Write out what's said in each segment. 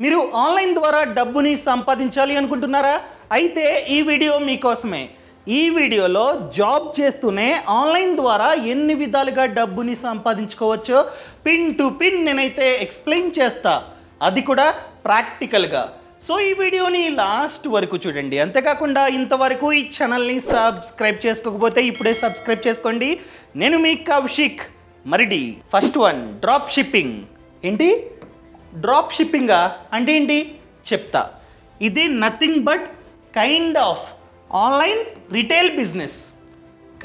మీరు ఆన్లైన్ ద్వారా డబ్బుని సంపాదించాలి అనుకుంటున్నారా? అయితే ఈ వీడియో మీకోసమే. ఈ వీడియోలో జాబ్ చేస్తూనే ఆన్లైన్ ద్వారా ఎన్ని విధాలుగా డబ్బుని సంపాదించుకోవచ్చో పిన్ టు పిన్ నేనైతే ఎక్స్ప్లెయిన్ చేస్తా, అది కూడా ప్రాక్టికల్గా. సో ఈ వీడియోని లాస్ట్ వరకు చూడండి. అంతేకాకుండా ఇంతవరకు ఈ ఛానల్ని సబ్స్క్రైబ్ చేసుకోకపోతే ఇప్పుడే సబ్స్క్రైబ్ చేసుకోండి. నేను మీ Kaushik Maridi. First one, drop shipping. ఏంటి డ్రాప్ షిప్పింగా అంటే ఏంటి చెప్తా. ఇది nothing but kind of online retail business.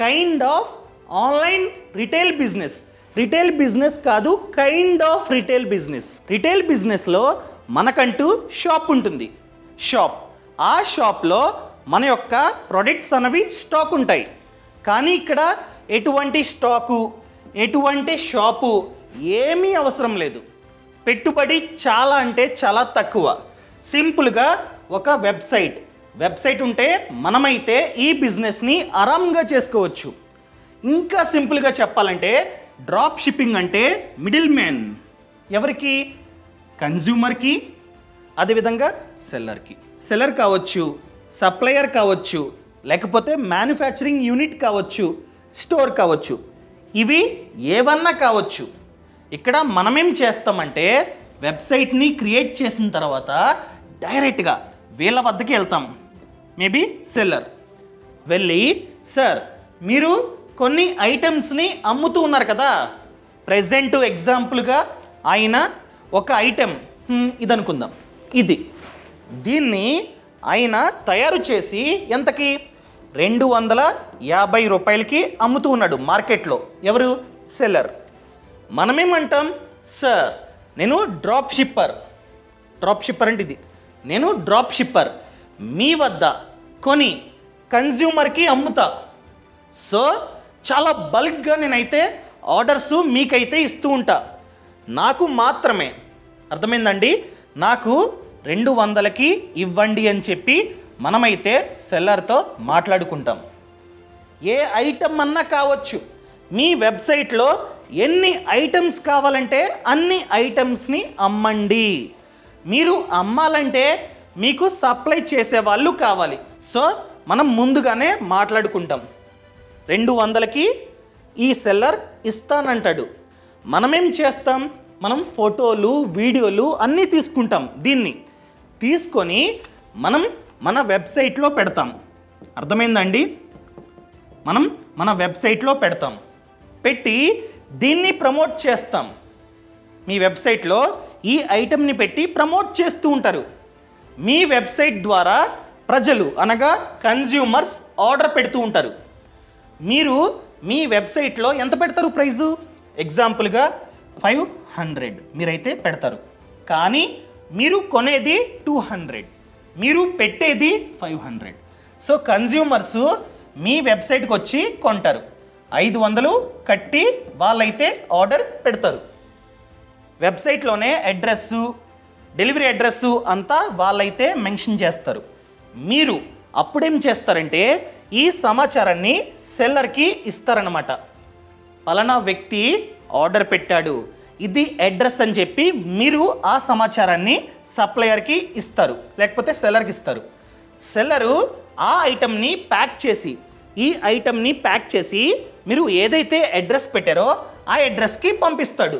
Kind of online retail business. Retail business కాదు, kind of retail business. Retail బిజినెస్లో మనకంటూ షాప్ ఉంటుంది. ఆ షాప్లో మన యొక్క ప్రొడక్ట్స్ అనేవి స్టాక్ ఉంటాయి. కానీ ఇక్కడ ఎటువంటి స్టాకు, ఎటువంటి షాపు ఏమీ అవసరం లేదు. పెట్టుబడి చాలా అంటే చాలా తక్కువ. సింపుల్గా ఒక వెబ్సైట్ ఉంటే మనమైతే ఈ బిజినెస్ని ఆరాంగా చేసుకోవచ్చు. ఇంకా సింపుల్గా చెప్పాలంటే డ్రాప్ షిప్పింగ్ అంటే మిడిల్ మ్యాన్. ఎవరికి? కన్జ్యూమర్కి, అదేవిధంగా సెల్లర్కి. సెల్లర్ కావచ్చు, సప్లయర్ కావచ్చు, లేకపోతే మ్యానుఫ్యాక్చరింగ్ యూనిట్ కావచ్చు, స్టోర్ కావచ్చు, ఇవి ఏవన్నా కావచ్చు. ఇక్కడ మనమేం చేస్తామంటే వెబ్సైట్ని క్రియేట్ చేసిన తర్వాత డైరెక్ట్గా వీళ్ళ వద్దకి వెళ్తాం. మేబీ సెల్లర్ వెళ్ళి, సార్ మీరు కొన్ని ఐటమ్స్ని అమ్ముతూ ఉన్నారు కదా, ప్రెజెంట్ ఎగ్జాంపుల్గా ఆయన ఒక ఐటెం ఇది అనుకుందాం, దీన్ని ఆయన తయారు చేసి ఎంతకి? 250 రూపాయలకి అమ్ముతూ ఉన్నాడు మార్కెట్లో. ఎవరు? సెల్లర్. మనమేమంటాం? సార్ నేను డ్రాప్ షిప్పర్ అంటే ఇది, నేను డ్రాప్ షిప్పర్ మీ వద్ద కొని కన్జ్యూమర్కి అమ్ముతా. సో చాలా బల్క్గా నేనైతే ఆర్డర్స్ మీకైతే ఇస్తూ ఉంటా. నాకు మాత్రమే, అర్థమైందండి, నాకు 200కి ఇవ్వండి అని చెప్పి మనమైతే సెల్లర్తో మాట్లాడుకుంటాం. ఏ ఐటమ్ అన్నా కావచ్చు, మీ వెబ్సైట్లో ఎన్ని ఐటమ్స్ కావాలంటే అన్ని ఐటమ్స్ని అమ్మండి. మీరు అమ్మాలంటే మీకు సప్లై చేసే వాళ్ళు కావాలి. సో మనం ముందుగానే మాట్లాడుకుంటాం. 200కి ఈ సెల్లర్ ఇస్తానంటాడు. మనమేం చేస్తాం? మనం ఫోటోలు, వీడియోలు అన్నీ తీసుకుంటాం. దీన్ని తీసుకొని మనం మన వెబ్సైట్లో పెడతాం. అర్థమైందండి? మనం మన వెబ్సైట్లో పెడతాం. పెట్టి దీన్ని ప్రమోట్ చేస్తాం. మీ వెబ్సైట్లో ఈ ఐటెంని పెట్టి ప్రమోట్ చేస్తూ ఉంటారు. మీ వెబ్సైట్ ద్వారా ప్రజలు అనగా కన్జ్యూమర్స్ ఆర్డర్ పెడుతూ ఉంటారు. మీరు మీ వెబ్సైట్లో ఎంత పెడతారు ప్రైజు? ఎగ్జాంపుల్గా 500 మీరైతే పెడతారు. కానీ మీరు కొనేది 200, మీరు పెట్టేది 500. సో కన్జ్యూమర్స్ మీ వెబ్సైట్కి వచ్చి కొంటారు. 500 కట్టి వాళ్ళైతే ఆర్డర్ పెడతారు. వెబ్సైట్లోనే అడ్రస్సు, డెలివరీ అడ్రస్సు అంతా వాళ్ళైతే మెన్షన్ చేస్తారు. మీరు అప్పుడేం చేస్తారంటే ఈ సమాచారాన్ని సెల్లర్కి ఇస్తారన్నమాట. పలానా వ్యక్తి ఆర్డర్ పెట్టాడు, ఇది అడ్రస్ అని చెప్పి మీరు ఆ సమాచారాన్ని సప్లయర్కి ఇస్తారు, లేకపోతే సెల్లర్కి ఇస్తారు. సెల్లరు ఆ ఐటమ్ని ప్యాక్ చేసి, ఈ ఐటమ్ని ప్యాక్ చేసి మీరు ఏదైతే అడ్రస్ పెట్టారో ఆ అడ్రస్కి పంపిస్తాడు.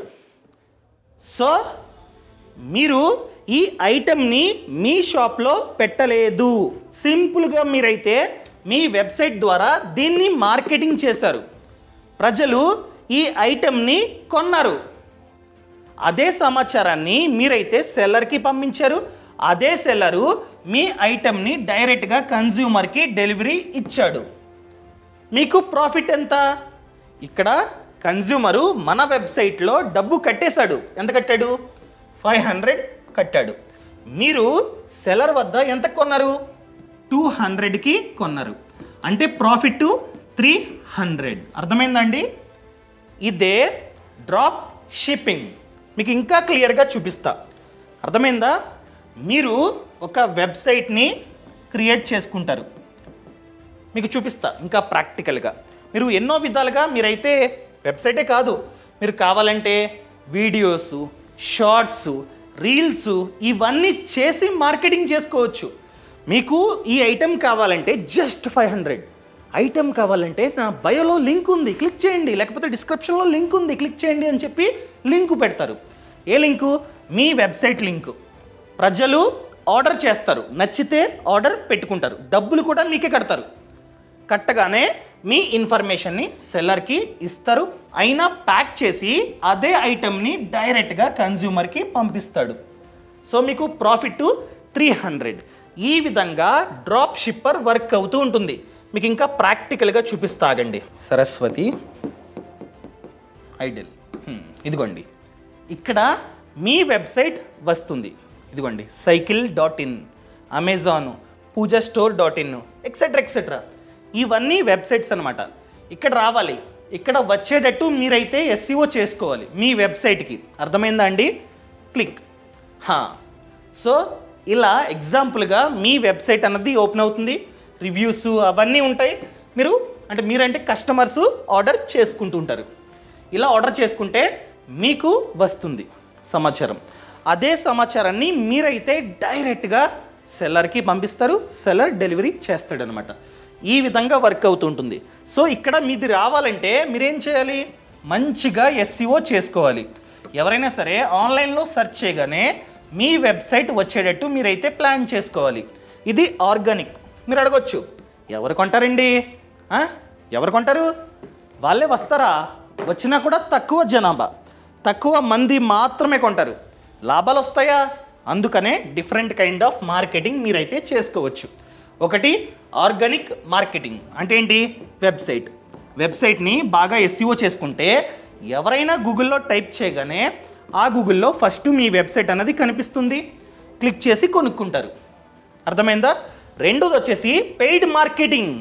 సో మీరు ఈ ఐటమ్ని మీ షాప్లో పెట్టలేదు. సింపుల్గా మీరైతే మీ వెబ్సైట్ ద్వారా దీన్ని మార్కెటింగ్ చేశారు. ప్రజలు ఈ ఐటమ్ని కొన్నారు. అదే సమాచారాన్ని మీరైతే సెల్లర్కి పంపించారు. అదే సెల్లరు మీ ఐటమ్ని డైరెక్ట్గా కన్జ్యూమర్కి డెలివరీ ఇచ్చాడు. మీకు ప్రాఫిట్ ఎంత? ఇక్కడ కన్జ్యూమరు మన వెబ్సైట్లో డబ్బు కట్టేశాడు. ఎంత కట్టాడు? 500 కట్టాడు. మీరు సెల్లర్ వద్ద ఎంత కొన్నారు? 200కి కొన్నారు. అంటే ప్రాఫిట్ 300. అర్థమైందండి? ఇదే డ్రాప్ షిప్పింగ్. మీకు ఇంకా క్లియర్గా చూపిస్తా. అర్థమైందా? మీరు ఒక వెబ్సైట్ని క్రియేట్ చేసుకుంటారు. మీకు చూపిస్తా ఇంకా ప్రాక్టికల్గా. మీరు ఎన్నో విధాలుగా మీరైతే వెబ్సైటే కాదు, మీరు కావాలంటే వీడియోసు, షార్ట్స్, రీల్స్ ఇవన్నీ చేసి మార్కెటింగ్ చేసుకోవచ్చు. మీకు ఈ ఐటెం కావాలంటే జస్ట్ 500. ఐటెం కావాలంటే నా బయోలో లింక్ ఉంది, క్లిక్ చేయండి, లేకపోతే డిస్క్రిప్షన్లో లింక్ ఉంది, క్లిక్ చేయండి అని చెప్పి లింకు పెడతారు. ఏ లింకు? మీ వెబ్సైట్ లింకు. ప్రజలు ఆర్డర్ చేస్తారు, నచ్చితే ఆర్డర్ పెట్టుకుంటారు, డబ్బులు కూడా మీకే కడతారు. కట్టగానే మీ ఇన్ఫర్మేషన్ని సెల్లర్కి ఇస్తారు, అయినా ప్యాక్ చేసి అదే ఐటెంని డైరెక్ట్గా కన్జ్యూమర్కి పంపిస్తాడు. సో మీకు ప్రాఫిట్ 300. ఈ విధంగా డ్రాప్ షిప్పర్ వర్క్ అవుతూ ఉంటుంది. మీకు ఇంకా ప్రాక్టికల్గా చూపిస్తాగండి. సరస్వతి ఐడిల్, ఇదిగోండి, ఇక్కడ మీ వెబ్సైట్ వస్తుంది. ఇదిగోండి, cycle.in, అమెజాన్, పూజాస్టోర్.in, ఎక్సెట్రా ఎక్సెట్రా. ఇవన్నీ వెబ్సైట్స్ అనమాట. ఇక్కడ రావాలి, ఇక్కడ వచ్చేటట్టు మీరైతే SEO చేసుకోవాలి మీ వెబ్సైట్కి. అర్థమైందా అండి? క్లిక్. సో ఇలా ఎగ్జాంపుల్గా మీ వెబ్సైట్ అన్నది ఓపెన్ అవుతుంది, రివ్యూస్ అవన్నీ ఉంటాయి. మీరంటే కస్టమర్స్ ఆర్డర్ చేసుకుంటూ ఉంటారు. ఇలా ఆర్డర్ చేసుకుంటే మీకు వస్తుంది సమాచారం. అదే సమాచారాన్ని మీరైతే డైరెక్ట్గా సెల్లర్కి పంపిస్తారు, సెల్లర్ డెలివరీ చేస్తాడు అనమాట. ఈ విధంగా వర్క్ అవుతుంటుంది. సో ఇక్కడ మీది రావాలంటే మీరేం చేయాలి? మంచిగా SEO చేసుకోవాలి. ఎవరైనా సరే ఆన్లైన్లో సెర్చ్ చేయగానే మీ వెబ్సైట్ వచ్చేటట్టు మీరైతే ప్లాన్ చేసుకోవాలి. ఇది ఆర్గానిక్. మీరు అడగొచ్చు, ఎవరు కొంటారండి? ఎవరు కొంటారు? వాళ్ళే వస్తారా? వచ్చినా కూడా తక్కువ జనాభా, తక్కువ మంది మాత్రమే కొంటారు. లాభాలు వస్తాయా? అందుకనే డిఫరెంట్ కైండ్ ఆఫ్ మార్కెటింగ్ మీరైతే చేసుకోవచ్చు. ఒకటి ఆర్గానిక్ మార్కెటింగ్ అంటే ఏంటి? వెబ్సైట్ని బాగా SEO చేసుకుంటే ఎవరైనా గూగుల్లో టైప్ చేయగానే ఆ గూగుల్లో ఫస్ట్ మీ వెబ్సైట్ అన్నది కనిపిస్తుంది, క్లిక్ చేసి కొనుక్కుంటారు. అర్థమైందా? రెండోది వచ్చేసి పెయిడ్ మార్కెటింగ్.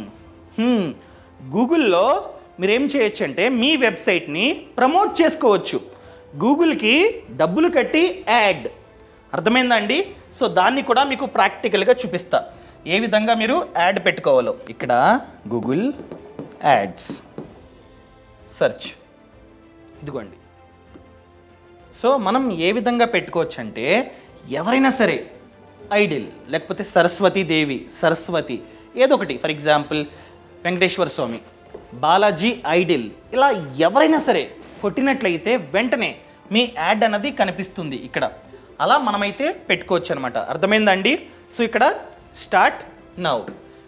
గూగుల్లో మీరేం చేయొచ్చు అంటే మీ వెబ్సైట్ని ప్రమోట్ చేసుకోవచ్చు, గూగుల్కి డబ్బులు కట్టి యాడ్. అర్థమైందా అండి? సో దాన్ని కూడా మీకు ప్రాక్టికల్గా చూపిస్తా, ఏ విధంగా మీరు యాడ్ పెట్టుకోవాలో. ఇక్కడ గూగుల్ యాడ్స్ సెర్చ్, ఇదిగోండి. సో మనం ఏ విధంగా పెట్టుకోవచ్చు అంటే, ఎవరైనా సరే ఐడిల్ లేకపోతే సరస్వతీదేవి, సరస్వతి ఏదో ఒకటి, for example Venkateswara Swami, Balaji idol, ఇలా ఎవరైనా సరే కొట్టినట్లయితే వెంటనే మీ యాడ్ అన్నది కనిపిస్తుంది ఇక్కడ. అలా మనమైతే పెట్టుకోవచ్చు అనమాట. అర్థమైందా అండి? సో ఇక్కడ స్టార్ట్ నౌ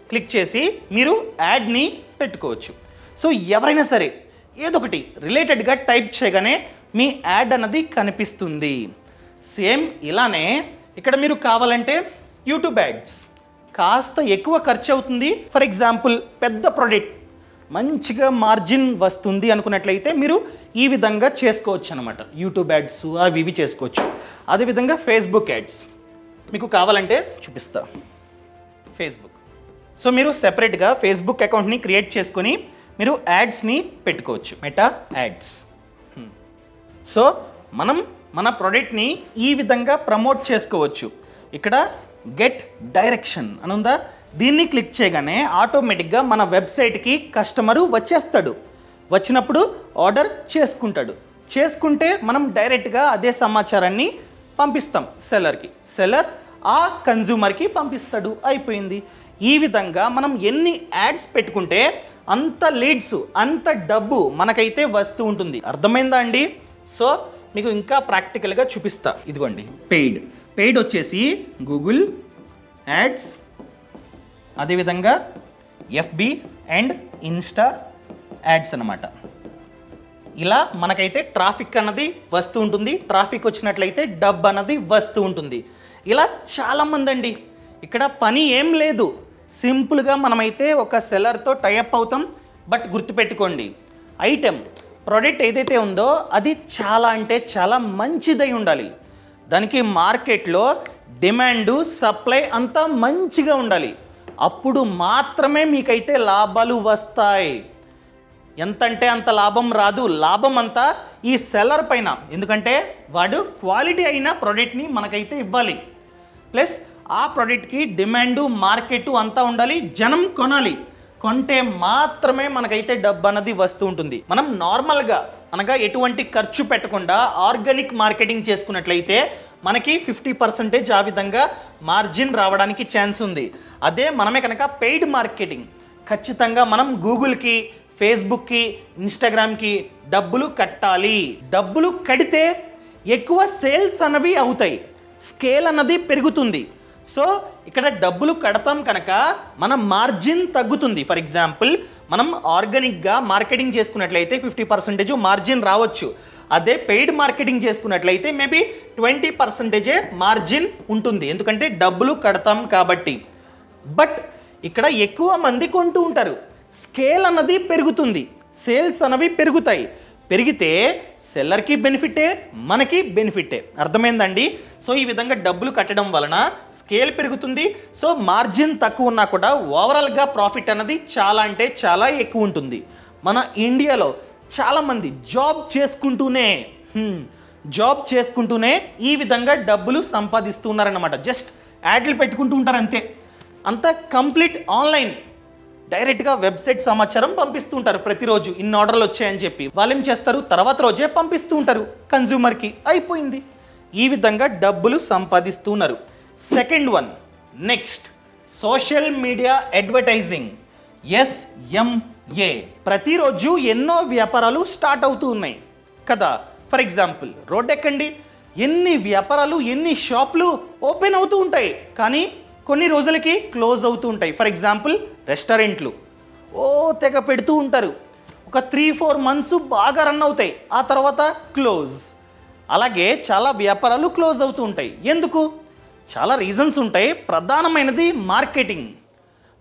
క్లిక్ చేసి మీరు యాడ్ని పెట్టుకోవచ్చు. సో ఎవరైనా సరే ఏదో ఒకటి రిలేటెడ్గా టైప్ చేయగానే మీ యాడ్ అన్నది కనిపిస్తుంది. సేమ్ ఇలానే ఇక్కడ మీరు కావాలంటే యూట్యూబ్ యాడ్స్ కాస్త ఎక్కువ ఖర్చు అవుతుంది. ఫర్ ఎగ్జాంపుల్ పెద్ద ప్రోడక్ట్ మంచిగా మార్జిన్ వస్తుంది అనుకున్నట్లయితే మీరు ఈ విధంగా చేసుకోవచ్చు అనమాట. యూట్యూబ్ యాడ్స్ అవి ఇవి చేసుకోవచ్చు. అదేవిధంగా ఫేస్బుక్ యాడ్స్ మీకు కావాలంటే చూపిస్తా. ఫేస్బుక్, సో మీరు సెపరేట్గా ఫేస్బుక్ అకౌంట్ని క్రియేట్ చేసుకొని మీరు యాడ్స్ని పెట్టుకోవచ్చు, మెటా యాడ్స్. సో మనం మన ప్రోడక్ట్ని ఈ విధంగా ప్రమోట్ చేసుకోవచ్చు. ఇక్కడ గెట్ డైరెక్షన్ అని ఉందా, దీన్ని క్లిక్ చేయగానే ఆటోమేటిక్గా మన వెబ్సైట్కి కస్టమరు వచ్చేస్తాడు. వచ్చినప్పుడు ఆర్డర్ చేసుకుంటే మనం డైరెక్ట్గా అదే సమాచారాన్ని పంపిస్తాం సెల్లర్కి, సెల్లర్ ఆ కన్జ్యూమర్కి పంపిస్తాడు. అయిపోయింది. ఈ విధంగా మనం ఎన్ని యాడ్స్ పెట్టుకుంటే అంత లీడ్స్, అంత డబ్బు మనకైతే వస్తూ ఉంటుంది. అర్థమైందా అండి? సో మీకు ఇంకా ప్రాక్టికల్గా చూపిస్తా. ఇదిగోండి పెయిడ్ వచ్చేసి గూగుల్ యాడ్స్, అదేవిధంగా FB అండ్ ఇన్స్టా యాడ్స్ అన్నమాట. ఇలా మనకైతే ట్రాఫిక్ అన్నది వస్తూ ఉంటుంది. ట్రాఫిక్ వచ్చినట్లయితే డబ్బు అన్నది వస్తూ ఉంటుంది. ఇలా చాలామంది అండి, ఇక్కడ పని ఏం లేదు, సింపుల్గా మనమైతే ఒక సెల్లర్తో టైఅప్ అవుతాం. బట్ గుర్తుపెట్టుకోండి, ఐటెం ప్రోడక్ట్ ఏదైతే ఉందో అది చాలా అంటే చాలా మంచిదై ఉండాలి. దానికి మార్కెట్లో డిమాండ్ సప్లై అంతా మంచిగా ఉండాలి. అప్పుడు మాత్రమే మీకైతే లాభాలు వస్తాయి. ఎంతంటే అంత లాభం రాదు. లాభం అంతా ఈ సెల్లర్ పైన, ఎందుకంటే వాడు క్వాలిటీ అయిన ప్రోడక్ట్ని మనకైతే ఇవ్వాలి. ప్లస్ ఆ ప్రోడక్ట్కి డిమాండు మార్కెట్ అంతా ఉండాలి, జనం కొనాలి. కొంటే మాత్రమే మనకైతే డబ్బు అన్నది వస్తూ ఉంటుంది. మనం నార్మల్గా అనగా ఎటువంటి ఖర్చు పెట్టకుండా ఆర్గానిక్ మార్కెటింగ్ చేసుకున్నట్లయితే మనకి 50% ఆ విధంగా మార్జిన్ రావడానికి ఛాన్స్ ఉంది. అదే మనమే కనుక పెయిడ్ మార్కెటింగ్, ఖచ్చితంగా మనం గూగుల్కి, ఫేస్బుక్కి, ఇన్స్టాగ్రామ్కి డబ్బులు కట్టాలి. డబ్బులు కడితే ఎక్కువ సేల్స్ అన్నవి అవుతాయి, స్కేల్ అన్నది పెరుగుతుంది. సో ఇక్కడ డబ్బులు కడతాం కనుక మన మార్జిన్ తగ్గుతుంది. ఫర్ ఎగ్జాంపుల్ మనం ఆర్గానిక్గా మార్కెటింగ్ చేసుకున్నట్లయితే 50% మార్జిన్ రావచ్చు. అదే పెయిడ్ మార్కెటింగ్ చేసుకున్నట్లయితే మేబీ 20% మార్జిన్ ఉంటుంది, ఎందుకంటే డబ్బులు కడతాం కాబట్టి. బట్ ఇక్కడ ఎక్కువ మంది కొంటూ ఉంటారు, స్కేల్ అన్నది పెరుగుతుంది, సేల్స్ అన్నవి పెరుగుతాయి. పెరిగితే సెల్లర్కి బెనిఫిటే, మనకి బెనిఫిటే. అర్థమైందండి? సో ఈ విధంగా డబ్బులు కట్టడం వలన స్కేల్ పెరుగుతుంది. సో మార్జిన్ తక్కువ ఉన్నా కూడా ఓవరాల్గా ప్రాఫిట్ అన్నది చాలా అంటే చాలా ఎక్కువ ఉంటుంది. మన ఇండియాలో చాలామంది జాబ్ చేసుకుంటూనే ఈ విధంగా డబ్బులు సంపాదిస్తున్నారన్నమాట. జస్ట్ యాడ్లు పెట్టుకుంటూ ఉంటారు అంతే. అంతా కంప్లీట్ ఆన్లైన్, డైరెక్ట్గా వెబ్సైట్ సమాచారం పంపిస్తూ ఉంటారు. ప్రతిరోజు ఇన్ని ఆర్డర్లు వచ్చాయని చెప్పి వాళ్ళు ఏం చేస్తారు, తర్వాత రోజే పంపిస్తూ ఉంటారు కన్జ్యూమర్కి, అయిపోయింది. ఈ విధంగా డబ్బులు సంపాదిస్తూ ఉన్నారు. Second one, next social media advertising, SMA. ప్రతిరోజు ఎన్నో వ్యాపారాలు స్టార్ట్ అవుతూ ఉన్నాయి కదా. ఫర్ ఎగ్జాంపుల్ రోడ్ ఎక్కండి, ఎన్ని వ్యాపారాలు, ఎన్ని షాపులు ఓపెన్ అవుతూ ఉంటాయి, కానీ కొన్ని రోజులకి క్లోజ్ అవుతూ ఉంటాయి. ఫర్ ఎగ్జాంపుల్ రెస్టారెంట్లు తెగ పెడుతూ ఉంటారు, ఒక 3-4 మంత్స్ బాగా రన్ అవుతాయి, ఆ తర్వాత క్లోజ్. అలాగే చాలా వ్యాపారాలు క్లోజ్ అవుతూ ఉంటాయి. ఎందుకు? చాలా రీజన్స్ ఉంటాయి. ప్రధానమైనది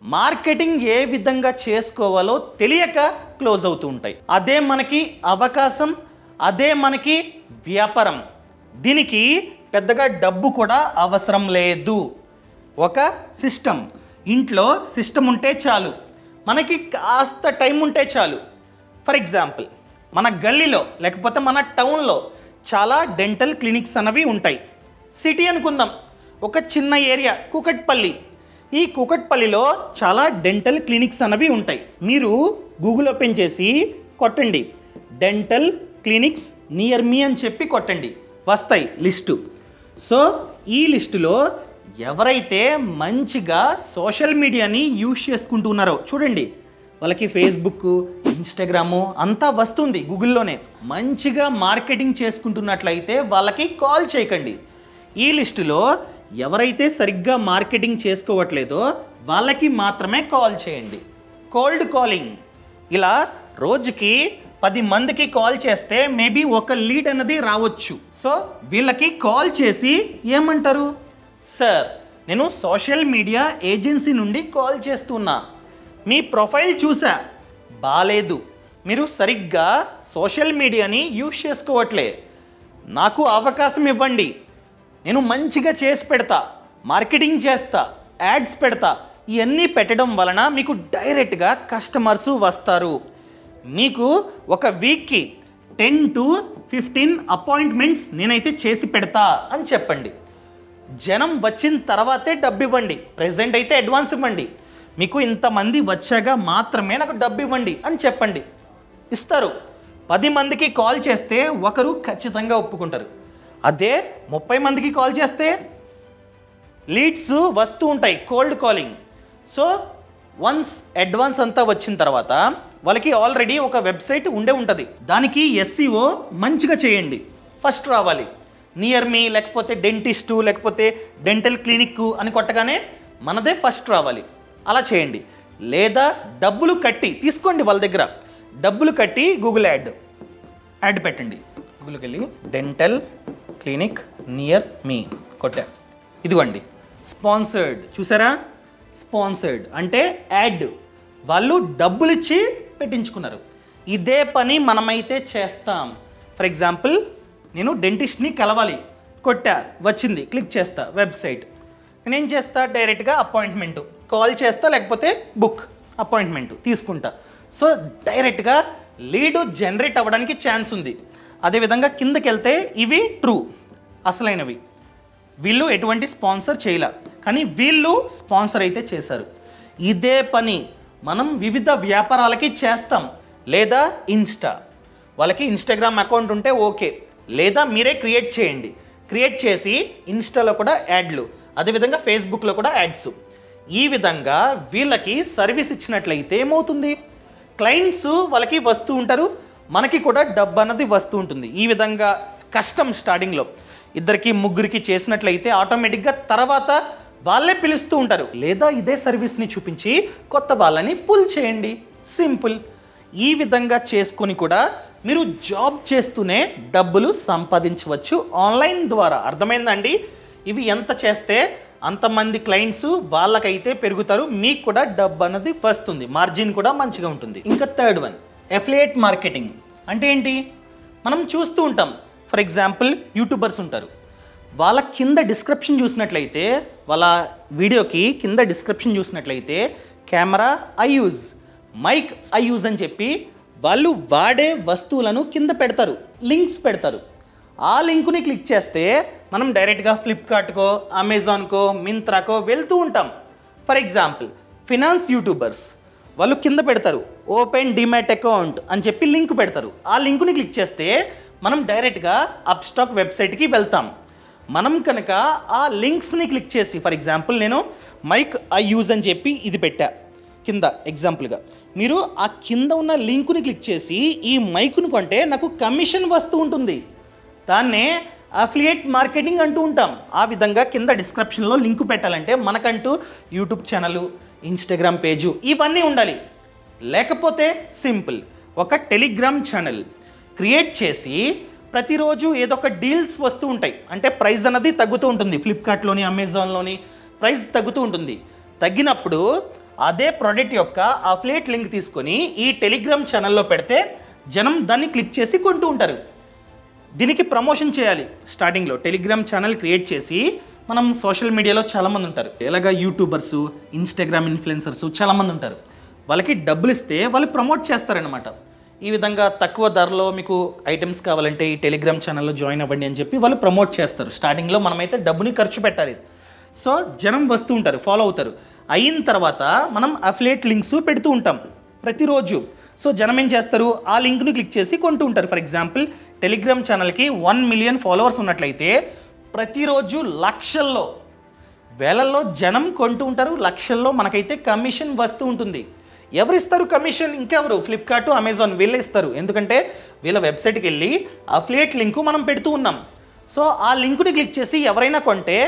మార్కెటింగ్ ఏ విధంగా చేసుకోవాలో తెలియక క్లోజ్ అవుతూ ఉంటాయి. అదే మనకి అవకాశం, అదే మనకి వ్యాపారం. దీనికి పెద్దగా డబ్బు కూడా అవసరం లేదు. ఒక సిస్టమ్, ఇంట్లో సిస్టమ్ ఉంటే చాలు, మనకి కాస్త టైం ఉంటే చాలు. ఫర్ ఎగ్జాంపుల్ మన గల్లీలో లేకపోతే మన టౌన్లో చాలా డెంటల్ క్లినిక్స్ అన్నవి ఉంటాయి. సిటీ అనుకుందాం, ఒక చిన్న ఏరియా కూకట్పల్లి. ఈ కూకట్పల్లిలో చాలా డెంటల్ క్లినిక్స్ అన్నవి ఉంటాయి. మీరు గూగుల్ ఓపెన్ చేసి కొట్టండి డెంటల్ క్లినిక్స్ నియర్ మీ అని చెప్పి కొట్టండి, వస్తాయి లిస్టు. సో ఈ లిస్టులో ఎవరైతే మంచిగా సోషల్ మీడియాని యూజ్ చేసుకుంటూ ఉన్నారో చూడండి, వాళ్ళకి ఫేస్బుక్, ఇన్స్టాగ్రాము అంతా వస్తుంది గూగుల్లోనే. మంచిగా మార్కెటింగ్ చేసుకుంటున్నట్లయితే వాళ్ళకి కాల్ చేయకండి. ఈ లిస్టులో ఎవరైతే సరిగ్గా మార్కెటింగ్ చేసుకోవట్లేదో వాళ్ళకి మాత్రమే కాల్ చేయండి. కోల్డ్ కాలింగ్, ఇలా రోజుకి 10 మందికి కాల్ చేస్తే మేబీ ఒక లీడ్ అన్నది రావచ్చు. సో వీళ్ళకి కాల్ చేసి ఏమంటారు, సార్ నేను సోషల్ మీడియా ఏజెన్సీ నుండి కాల్ చేస్తున్నా, మీ ప్రొఫైల్ చూసా, బాలేదు, మీరు సరిగ్గా సోషల్ మీడియాని యూజ్ చేసుకోవట్లే, నాకు అవకాశం ఇవ్వండి, నేను మంచిగా చేసి పెడతా, మార్కెటింగ్ చేస్తా, యాడ్స్ పెడతా. ఇవన్నీ పెట్టడం వలన మీకు డైరెక్ట్గా కస్టమర్స్ వస్తారు. మీకు ఒక వీక్కి 10 to 15 అపాయింట్మెంట్స్ నేనైతే చేసి పెడతా అని చెప్పండి. జనం వచ్చిన తర్వాతే డబ్బు ఇవ్వండి, ప్రెజెంట్ అయితే అడ్వాన్స్ ఇవ్వండి. మీకు ఇంతమంది వచ్చాక మాత్రమే నాకు డబ్బు ఇవ్వండి అని చెప్పండి, ఇస్తారు. 10 మందికి కాల్ చేస్తే ఒకరు ఖచ్చితంగా ఒప్పుకుంటారు. అదే 30 మందికి కాల్ చేస్తే లీడ్స్ వస్తూ ఉంటాయి, cold calling. So once advance అంతా వచ్చిన తర్వాత వాళ్ళకి ఆల్రెడీ ఒక వెబ్సైట్ ఉంటుంది, దానికి SEO మంచిగా చేయండి. ఫస్ట్ రావాలి నియర్ మీ, లేకపోతే డెంటిస్టు, లేకపోతే డెంటల్ క్లినిక్ అని కొట్టగానే మనదే ఫస్ట్ రావాలి. అలా చేయండి. లేదా డబ్బులు కట్టి తీసుకోండి, వాళ్ళ దగ్గర డబ్బులు కట్టి గూగుల్ యాడ్ పెట్టండి. గూగుల్కి వెళ్ళి డెంటల్ క్లినిక్ నియర్ మీ కొట్టా, ఇదిగోండి స్పాన్సర్డ్. చూసారా, స్పాన్సర్డ్ అంటే యాడ్, వాళ్ళు డబ్బులు ఇచ్చి పెట్టించుకున్నారు. ఇదే పని మనమైతే చేస్తాం. ఫర్ ఎగ్జాంపుల్ నేను డెంటిస్ట్ని కలవాలి, కొట్టా, వచ్చింది, క్లిక్ చేస్తా వెబ్సైట్. నేనేం చేస్తా, డైరెక్ట్గా అపాయింట్మెంటు కాల్ చేస్తా, లేకపోతే బుక్ అపాయింట్మెంట్ తీసుకుంటా. సో డైరెక్ట్గా లీడు జనరేట్ అవ్వడానికి ఛాన్స్ ఉంది. అదేవిధంగా కిందకి వెళ్తే ఇవి ట్రూ, అసలైనవి. వీళ్ళు ఎటువంటి స్పాన్సర్ చేయలే, కానీ వీళ్ళు స్పాన్సర్ అయితే చేశారు. ఇదే పని మనం వివిధ వ్యాపారాలకి చేస్తాం. లేదా వాళ్ళకి ఇన్స్టాగ్రామ్ అకౌంట్ ఉంటే ఓకే, లేదా మీరే క్రియేట్ చేయండి. క్రియేట్ చేసి ఇన్స్టాలో కూడా యాడ్లు, అదేవిధంగా ఫేస్బుక్లో కూడా యాడ్స్. ఈ విధంగా వీళ్ళకి సర్వీస్ ఇచ్చినట్లయితే ఏమవుతుంది, క్లయింట్స్ వాళ్ళకి వస్తూ ఉంటారు, మనకి కూడా డబ్బు అన్నది వస్తూ ఉంటుంది. ఈ విధంగా కష్టం స్టార్టింగ్లో 2-3కి చేసినట్లయితే ఆటోమేటిక్గా తర్వాత వాళ్ళే పిలుస్తూ ఉంటారు. లేదా ఇదే సర్వీస్ని చూపించి కొత్త వాళ్ళని పుల్ చేయండి, సింపుల్. ఈ విధంగా చేసుకొని కూడా మీరు జాబ్ చేస్తూనే డబ్బులు సంపాదించవచ్చు ఆన్లైన్ ద్వారా. అర్థమైందండి? ఇవి ఎంత చేస్తే అంతమంది క్లయింట్స్ వాళ్ళకైతే పెరుగుతారు, మీకు కూడా డబ్బు అన్నది వస్తుంది, మార్జిన్ కూడా మంచిగా ఉంటుంది. ఇంకా థర్డ్ వన్, అఫిలియేట్ మార్కెటింగ్ అంటే ఏంటి? మనం చూస్తూ ఉంటాం, ఫర్ ఎగ్జాంపుల్ యూట్యూబర్స్ ఉంటారు, వాళ్ళ కింద డిస్క్రిప్షన్ చూసినట్లయితే, వాళ్ళ వీడియోకి కింద డిస్క్రిప్షన్ చూసినట్లయితే camera I use, mic I use అని చెప్పి వాళ్ళు వాడే వస్తువులను కింద పెడతారు, లింక్స్ పెడతారు. ఆ లింకుని క్లిక్ చేస్తే మనం డైరెక్ట్గా ఫ్లిప్కార్ట్కో, అమెజాన్కో, మింత్రాకో వెళ్తూ ఉంటాం. ఫర్ ఎగ్జాంపుల్ ఫినాన్స్ యూట్యూబర్స్ వాళ్ళు కింద పెడతారు ఓపెన్ డిమాట్ అకౌంట్ అని చెప్పి లింక్ పెడతారు. ఆ లింకుని క్లిక్ చేస్తే మనం డైరెక్ట్గా అప్స్టాక్ వెబ్సైట్కి వెళ్తాం. మనం కనుక ఆ లింక్స్ని క్లిక్ చేసి, ఫర్ ఎగ్జాంపుల్ నేను మైక్ ఐ యూజ్ అని చెప్పి ఇది పెట్టా కింద ఎగ్జాంపుల్గా, మీరు ఆ కింద ఉన్న లింకుని క్లిక్ చేసి ఈ మైకును కొంటే నాకు కమిషన్ వస్తూ ఉంటుంది. దాన్నే అఫిలియేట్ మార్కెటింగ్ అంటూ ఉంటాం. ఆ విధంగా కింద డిస్క్రిప్షన్లో లింక్ పెట్టాలంటే మనకంటూ యూట్యూబ్ ఛానల్, ఇన్స్టాగ్రామ్ పేజు ఇవన్నీ ఉండాలి. లేకపోతే సింపుల్, ఒక టెలిగ్రామ్ ఛానల్ క్రియేట్ చేసి ప్రతిరోజు ఏదో ఒక డీల్స్ వస్తూ ఉంటాయి. అంటే ప్రైస్ అన్నది తగ్గుతూ ఉంటుంది, ఫ్లిప్కార్ట్లోని, అమెజాన్లోని ప్రైస్ తగ్గుతూ ఉంటుంది. తగ్గినప్పుడు అదే ప్రోడక్ట్ యొక్క అఫిలియేట్ లింక్ తీసుకొని ఈ టెలిగ్రామ్ ఛానల్లో పెడితే జనం దాన్ని క్లిక్ చేసి కొంటూ ఉంటారు. దీనికి ప్రమోషన్ చేయాలి. స్టార్టింగ్లో టెలిగ్రామ్ ఛానల్ క్రియేట్ చేసి మనం సోషల్ మీడియాలో చాలామంది ఉంటారు, ఎలాగ యూట్యూబర్సు, ఇన్స్టాగ్రామ్ ఇన్ఫ్లుయెన్సర్సు చాలామంది ఉంటారు. వాళ్ళకి డబ్బులు ఇస్తే వాళ్ళు ప్రమోట్ చేస్తారనమాట. ఈ విధంగా తక్కువ ధరలో మీకు ఐటమ్స్ కావాలంటే ఈ టెలిగ్రామ్ ఛానల్లో జాయిన్ అవ్వండి అని చెప్పి వాళ్ళు ప్రమోట్ చేస్తారు. స్టార్టింగ్లో మనమైతే డబ్బుని ఖర్చు పెట్టాలి. సో జనం వస్తూ ఉంటారు, ఫాలో అవుతారు. అయిన తర్వాత మనం అఫిలియేట్ లింక్స్ పెడుతూ ఉంటాం ప్రతిరోజు. సో జనం ఏం చేస్తారు, ఆ లింక్ని క్లిక్ చేసి కొంటూ ఉంటారు. ఫర్ ఎగ్జాంపుల్ టెలిగ్రామ్ ఛానల్కి 1 మిలియన్ ఫాలోవర్స్ ఉన్నట్లయితే ప్రతిరోజు లక్షల్లో, వేలల్లో జనం కొంటూ ఉంటారు, లక్షల్లో మనకైతే కమిషన్ వస్తూ ఉంటుంది. ఎవరు ఇస్తారు కమిషన్? ఇంకెవరు? ఫ్లిప్కార్ట్, అమెజాన్ వీళ్ళే ఇస్తారు. ఎందుకంటే వీళ్ళ వెబ్సైట్కి వెళ్ళి అఫిలియేట్ లింకు మనం పెడుతూ ఉన్నాం. సో ఆ లింకుని క్లిక్ చేసి ఎవరైనా కొంటే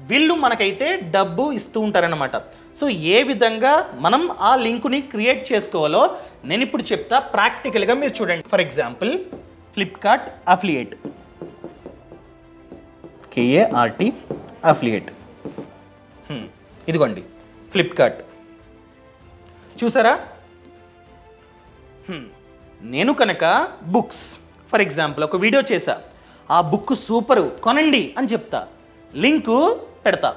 వీళ్ళు మనకైతే డబ్బు ఇస్తూ ఉంటారనమాట. సో ఏ విధంగా మనం ఆ లింకుని క్రియేట్ చేసుకోవాలో నేను ఇప్పుడు చెప్తా, ప్రాక్టికల్గా మీరు చూడండి. For example Flipkart affiliate, KART affiliate, ఇదిగోండి ఫ్లిప్కార్ట్ చూసారా. నేను కనుక బుక్స్, ఫర్ ఎగ్జాంపుల్ ఒక వీడియో చేశా, ఆ బుక్ సూపరు కొనండి అని చెప్తా, లింకు పెడతా.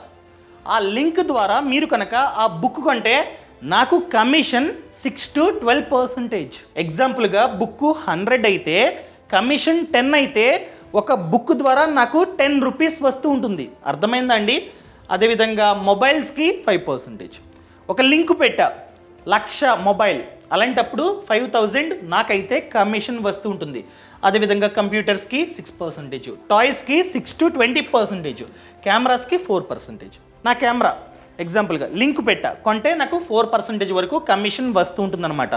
ఆ లింక్ ద్వారా మీరు కనుక ఆ బుక్ కొంటే నాకు కమిషన్ 6 to 12%. ఎగ్జాంపుల్గా బుక్ 100 అయితే కమిషన్ 10 అయితే ఒక బుక్ ద్వారా నాకు 10 రూపీస్ వస్తూ ఉంటుంది. అర్థమైందా అండి? అదేవిధంగా మొబైల్స్కి 5%. ఒక లింక్ పెట్టా 1,00,000 మొబైల్, అలాంటప్పుడు 5,000 నాకైతే కమిషన్ వస్తూ ఉంటుంది. అదేవిధంగా కంప్యూటర్స్కి 6%, టాయ్స్కి 6 to 20%, కెమెరాస్కి 4%. నా కెమెరా ఎగ్జాంపుల్గా లింక్ పెట్టా, కొంటే నాకు 4% వరకు కమిషన్ వస్తూ ఉంటుందన్నమాట.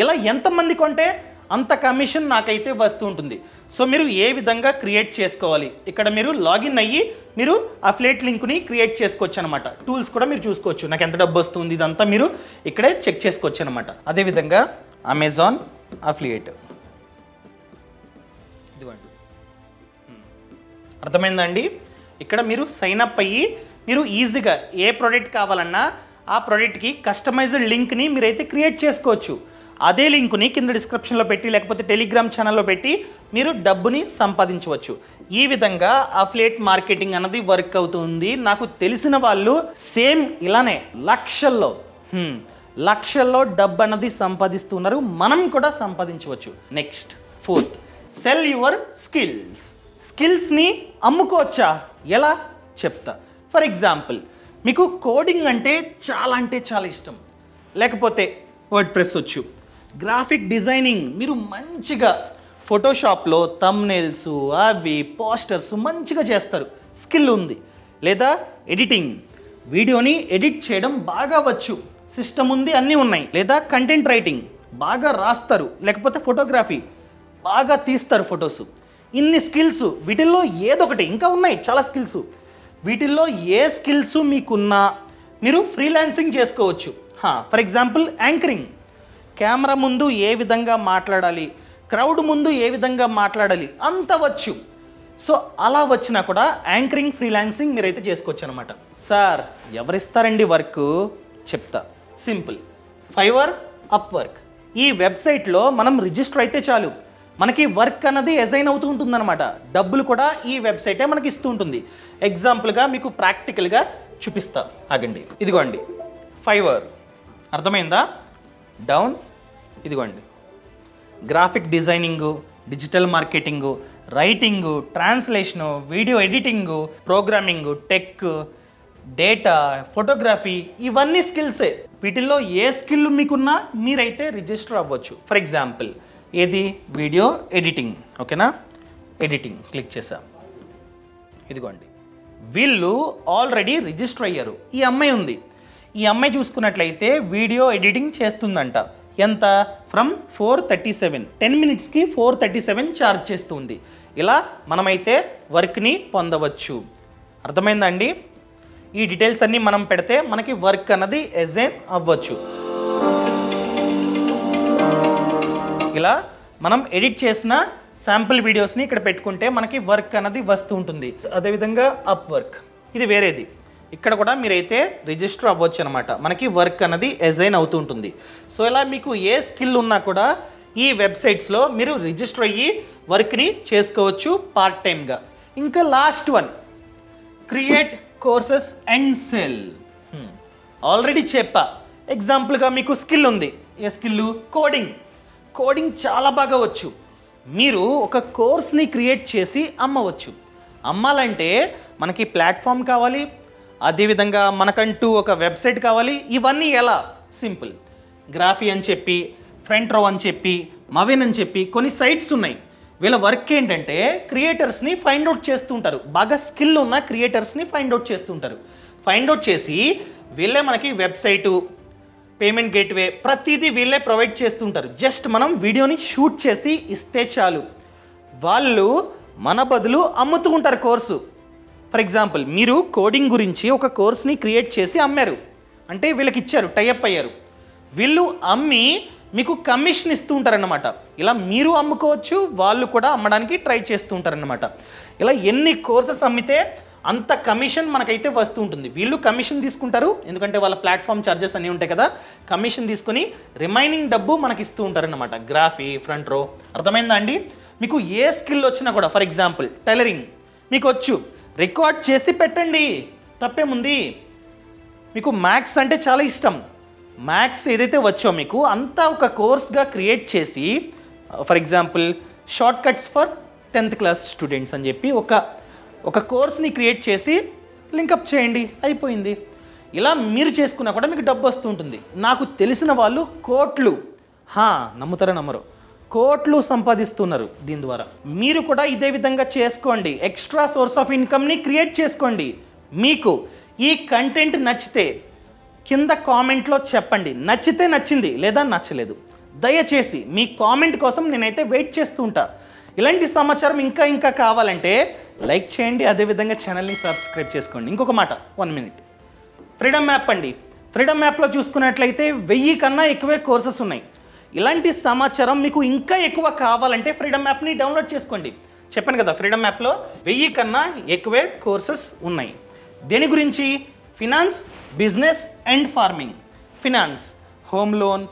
ఇలా ఎంతమంది కొంటే అంత కమిషన్ నాకైతే వస్తూ ఉంటుంది. సో మీరు ఏ విధంగా క్రియేట్ చేసుకోవాలి, ఇక్కడ మీరు లాగిన్ అయ్యి మీరు అఫిలియేట్ లింక్ని క్రియేట్ చేసుకోవచ్చు అనమాట. టూల్స్ కూడా మీరు చూసుకోవచ్చు, నాకు ఎంత డబ్బు వస్తుంది ఇదంతా మీరు ఇక్కడే చెక్ చేసుకోవచ్చు అనమాట. అదేవిధంగా అమెజాన్ అఫిలియేట్, ఇదిగోండి, అర్థమైందండి? ఇక్కడ మీరు సైన్ అప్ అయ్యి మీరు ఈజీగా ఏ ప్రోడక్ట్ కావాలన్నా ఆ ప్రోడక్ట్కి కస్టమైజ్డ్ లింక్ని మీరైతే క్రియేట్ చేసుకోవచ్చు. అదే లింకుని కింద డిస్క్రిప్షన్లో పెట్టి లేకపోతే టెలిగ్రామ్ ఛానల్లో పెట్టి మీరు డబ్బుని సంపాదించవచ్చు. ఈ విధంగా అఫిలియేట్ మార్కెటింగ్ అన్నది వర్క్ అవుతుంది. నాకు తెలిసిన వాళ్ళు సేమ్ ఇలానే లక్షల్లో డబ్బు అన్నది సంపాదిస్తున్నారు, మనం కూడా సంపాదించవచ్చు. Next 4th, sell your skills. స్కిల్స్ని అమ్ముకోవచ్చా? ఎలా చెప్తా. ఫర్ ఎగ్జాంపుల్ మీకు కోడింగ్ అంటే చాలా ఇష్టం, లేకపోతే వర్డ్ ప్రెస్ వచ్చు, గ్రాఫిక్ డిజైనింగ్ మీరు మంచిగా ఫోటోషాప్లో థంబ్నెయిల్స్ అవి పోస్టర్స్ మంచిగా చేస్తారు, స్కిల్ ఉంది. లేదా ఎడిటింగ్, వీడియోని ఎడిట్ చేయడం బాగా వచ్చు, సిస్టమ్ ఉంది, అన్నీ ఉన్నాయి. లేదా కంటెంట్ రైటింగ్, బాగా రాస్తారు. లేకపోతే ఫోటోగ్రఫీ, బాగా తీస్తారు ఫొటోస్. ఇన్ని స్కిల్స్, వీటిల్లో ఏదొకటి, ఇంకా ఉన్నాయి చాలా స్కిల్స్. వీటిల్లో ఏ స్కిల్స్ మీకున్నా మీరు ఫ్రీలాన్సింగ్ చేసుకోవచ్చు. ఫర్ ఎగ్జాంపుల్ యాంకరింగ్, కెమెరా ముందు ఏ విధంగా మాట్లాడాలి, క్రౌడ్ ముందు ఏ విధంగా మాట్లాడాలి అంత వచ్చు. సో అలా వచ్చినా కూడా యాంకరింగ్ ఫ్రీలాన్సింగ్ మీరైతే చేసుకోవచ్చు అనమాట. సార్ ఎవరిస్తారండి వర్క్ చెప్తా, సింపుల్. ఫైవర్, అప్వర్క్, ఈ వెబ్సైట్లో మనం రిజిస్టర్ అయితే చాలు, మనకి వర్క్ అన్నది అసైన్ అవుతూ ఉంటుంది అనమాట. డబ్బులు కూడా ఈ వెబ్సైటే మనకి ఇస్తూ ఉంటుంది. ఎగ్జాంపుల్గా మీకు ప్రాక్టికల్గా చూపిస్తా, ఆగండి. ఇదిగోండి ఫైవర్, అర్థమైందా? డౌన్, ఇదిగోండి graphic designing, digital marketing, writing, translation, video editing, programming, tech, data, photography, ఇవన్నీ స్కిల్సే. వీటిల్లో ఏ స్కిల్ మీకున్నా మీరైతే రిజిస్టర్ అవ్వచ్చు. ఫర్ ఎగ్జాంపుల్ ఏది, వీడియో ఎడిటింగ్, ఓకేనా? ఎడిటింగ్ క్లిక్ చేసా, ఇదిగోండి వీళ్ళు ఆల్రెడీ రిజిస్టర్ అయ్యారు. ఈ అమ్మాయి ఉంది, ఈ అమ్మాయి చూసుకున్నట్లయితే వీడియో ఎడిటింగ్ చేస్తుందంట. ఎంత? ఫ్రమ్ 437, 10 మినిట్స్కి 437 ఛార్జ్ చేస్తుంది. ఇలా మనమైతే వర్క్ని పొందవచ్చు. అర్థమైందండి? ఈ డీటెయిల్స్ అన్నీ మనం పెడితే మనకి వర్క్ అన్నది అసైన్ అవ్వచ్చు. ఇలా మనం ఎడిట్ చేసిన శాంపుల్ వీడియోస్ని ఇక్కడ పెట్టుకుంటే మనకి వర్క్ అన్నది వస్తూ ఉంటుంది. అదేవిధంగా అప్ వర్క్, ఇది వేరేది. ఇక్కడ కూడా మీరైతే రిజిస్టర్ అవ్వచ్చు అనమాట. మనకి వర్క్ అన్నది అసైన్ అవుతూ ఉంటుంది. సో ఇలా మీకు ఏ స్కిల్ ఉన్నా కూడా ఈ వెబ్సైట్స్లో మీరు రిజిస్టర్ అయ్యి వర్క్ని చేసుకోవచ్చు పార్ట్ టైమ్గా. ఇంకా last one, create courses and cell. Already చెప్పా, ఎగ్జాంపుల్గా మీకు స్కిల్ ఉంది. ఏ స్కిల్? కోడింగ్. కోడింగ్ చాలా బాగా వచ్చు. మీరు ఒక కోర్స్ని క్రియేట్ చేసి అమ్మవచ్చు. అమ్మాలంటే మనకి ప్లాట్ఫామ్ కావాలి, అదేవిధంగా మనకంటూ ఒక వెబ్సైట్ కావాలి. ఇవన్నీ ఎలా? సింపుల్. గ్రాఫీ అని చెప్పి, ఫ్రంట్ రో అని చెప్పి, మవిన్ అని చెప్పి కొన్ని సైట్స్ ఉన్నాయి. వీళ్ళ వర్క్ ఏంటంటే క్రియేటర్స్ని ఫైండ్ అవుట్ చేస్తుంటారు. బాగా స్కిల్ ఉన్న క్రియేటర్స్ని ఫైండ్ అవుట్ చేస్తుంటారు. ఫైండ్ అవుట్ చేసి వీళ్ళే మనకి వెబ్సైటు, పేమెంట్ గేట్వే, ప్రతిదీ వీళ్ళే ప్రొవైడ్ చేస్తుంటారు. జస్ట్ మనం వీడియోని షూట్ చేసి ఇస్తే చాలు, వాళ్ళు మన బదులు అమ్ముతూ ఉంటారు కోర్సు. ఫర్ ఎగ్జాంపుల్ మీరు కోడింగ్ గురించి ఒక కోర్స్ని క్రియేట్ చేసి అమ్మారు అంటే వీళ్ళకి ఇచ్చారు, టైఅప్ అయ్యారు. వీళ్ళు అమ్మి మీకు కమిషన్ ఇస్తూ ఉంటారన్నమాట. ఇలా మీరు అమ్ముకోవచ్చు, వాళ్ళు కూడా అమ్మడానికి ట్రై చేస్తూ ఉంటారన్నమాట. ఇలా ఎన్ని కోర్సెస్ అమ్మితే అంత కమిషన్ మనకైతే వస్తూ ఉంటుంది. వీళ్ళు కమిషన్ తీసుకుంటారు, ఎందుకంటే వాళ్ళ ప్లాట్ఫామ్ ఛార్జెస్ అన్నీ ఉంటాయి కదా. కమిషన్ తీసుకొని రిమైనింగ్ డబ్బు మనకి ఇస్తూ ఉంటారన్నమాట. గ్రాఫీ, ఫ్రంట్ రో, అర్థమైందా అండి? మీకు ఏ స్కిల్ వచ్చినా కూడా, ఫర్ ఎగ్జాంపుల్ టైలరింగ్ మీకు వచ్చు, రికార్డ్ చేసి పెట్టండి, తప్పేముంది? మీకు మ్యాథ్స్ అంటే చాలా ఇష్టం, మ్యాథ్స్ ఏదైతే వచ్చో మీకు అంతా ఒక కోర్స్గా క్రియేట్ చేసి, for example short cuts for 10th class students అని చెప్పి ఒక కోర్స్ని క్రియేట్ చేసి లింకప్ చేయండి, అయిపోయింది. ఇలా మీరు చేసుకున్నా కూడా మీకు డబ్బు వస్తూ ఉంటుంది. నాకు తెలిసిన వాళ్ళు కోట్లు, నమ్ముతారా నమ్మరు, కోట్లు సంపాదిస్తున్నారు దీని ద్వారా. మీరు కూడా ఇదే విధంగా చేసుకోండి, ఎక్స్ట్రా సోర్స్ ఆఫ్ ఇన్కమ్ని క్రియేట్ చేసుకోండి. మీకు ఈ కంటెంట్ నచ్చితే కింద కామెంట్లో చెప్పండి, నచ్చితే నచ్చింది, లేదా నచ్చలేదు. దయచేసి మీ కామెంట్ కోసం నేనైతే వెయిట్ చేస్తూ ఉంటా. ఇలాంటి సమాచారం ఇంకా కావాలంటే లైక్ చేయండి, అదేవిధంగా ఛానల్ని సబ్స్క్రైబ్ చేసుకోండి. ఇంకొక మాట, 1 మినిట్. ఫ్రీడమ్ యాప్ అండి, ఫ్రీడమ్ యాప్లో చూసుకున్నట్లయితే 1000 కన్నా ఎక్కువే కోర్సెస్ ఉన్నాయి. ఇలాంటి సమాచారం మీకు ఇంకా ఎక్కువ కావాలంటే ఫ్రీడమ్ యాప్ని డౌన్లోడ్ చేసుకోండి. చెప్పాను కదా, ఫ్రీడమ్ యాప్లో 1000 కన్నా ఎక్కువే కోర్సెస్ ఉన్నాయి. దేని గురించి? Finance, business and farming. Finance, home loan,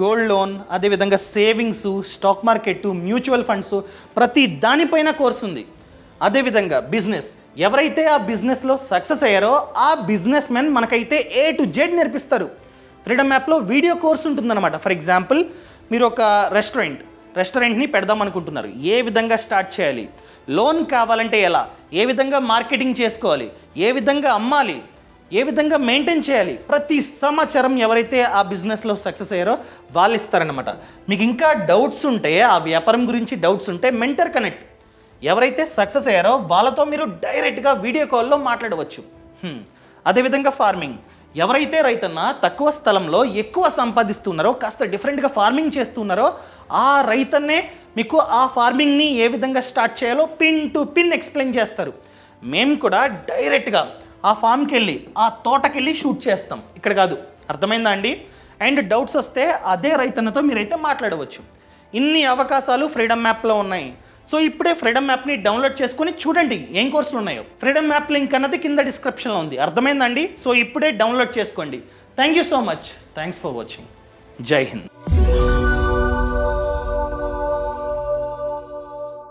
gold loan, అదేవిధంగా savings, stock market, mutual funds, ప్రతి దానిపైన కోర్సు ఉంది. అదేవిధంగా బిజినెస్, ఎవరైతే ఆ బిజినెస్లో సక్సెస్ అయ్యారో ఆ బిజినెస్ మెన్ మనకైతే A to Z నేర్పిస్తారు. ఫ్రీడమ్ యాప్లో వీడియో కోర్స్ ఉంటుందన్నమాట. ఫర్ ఎగ్జాంపుల్ మీరు ఒక రెస్టారెంట్ని పెడదాం అనుకుంటున్నారు, ఏ విధంగా స్టార్ట్ చేయాలి, లోన్ కావాలంటే ఎలా, ఏ విధంగా మార్కెటింగ్ చేసుకోవాలి, ఏ విధంగా అమ్మాలి, ఏ విధంగా మెయింటైన్ చేయాలి, ప్రతి సమాచారం ఎవరైతే ఆ బిజినెస్లో సక్సెస్ అయ్యారో వాళ్ళు ఇస్తారనమాట. మీకు ఇంకా డౌట్స్ ఉంటే, ఆ వ్యాపారం గురించి డౌట్స్ ఉంటే మెంటర్ కనెక్ట్ ఎవరైతే సక్సెస్ అయ్యారో వాళ్ళతో మీరు డైరెక్ట్గా వీడియో కాల్లో మాట్లాడవచ్చు. అదేవిధంగా ఫార్మింగ్, ఎవరైతే రైతన్న తక్కువ స్థలంలో ఎక్కువ సంపాదిస్తున్నారో, కాస్త డిఫరెంట్గా ఫార్మింగ్ చేస్తున్నారో ఆ రైతన్నే మీకు ఆ ఫార్మింగ్ని ఏ విధంగా స్టార్ట్ చేయాలో పిన్ టు పిన్ ఎక్స్ప్లెయిన్ చేస్తారు. మేము కూడా డైరెక్ట్గా ఆ ఫామ్కి వెళ్ళి ఆ తోటకి వెళ్ళి షూట్ చేస్తాం, ఇక్కడ కాదు. అర్థమైందా అండి? అండ్ డౌట్స్ వస్తే అదే రైతన్నతో మీరైతే మాట్లాడవచ్చు. ఇన్ని అవకాశాలు ఫ్రీడమ్ యాప్లో ఉన్నాయి. సో ఇప్పుడే ఫ్రీడమ్ యాప్ని డౌన్లోడ్ చేసుకొని చూడండి ఏం కోర్సులు ఉన్నాయో. ఫ్రీడమ్ యాప్ లింక్ అన్నది కింద డిస్క్రిప్షన్లో ఉంది. అర్థమైందండి? సో ఇప్పుడే డౌన్లోడ్ చేసుకోండి. Thank you so much. Thanks for watching. జై హింద్.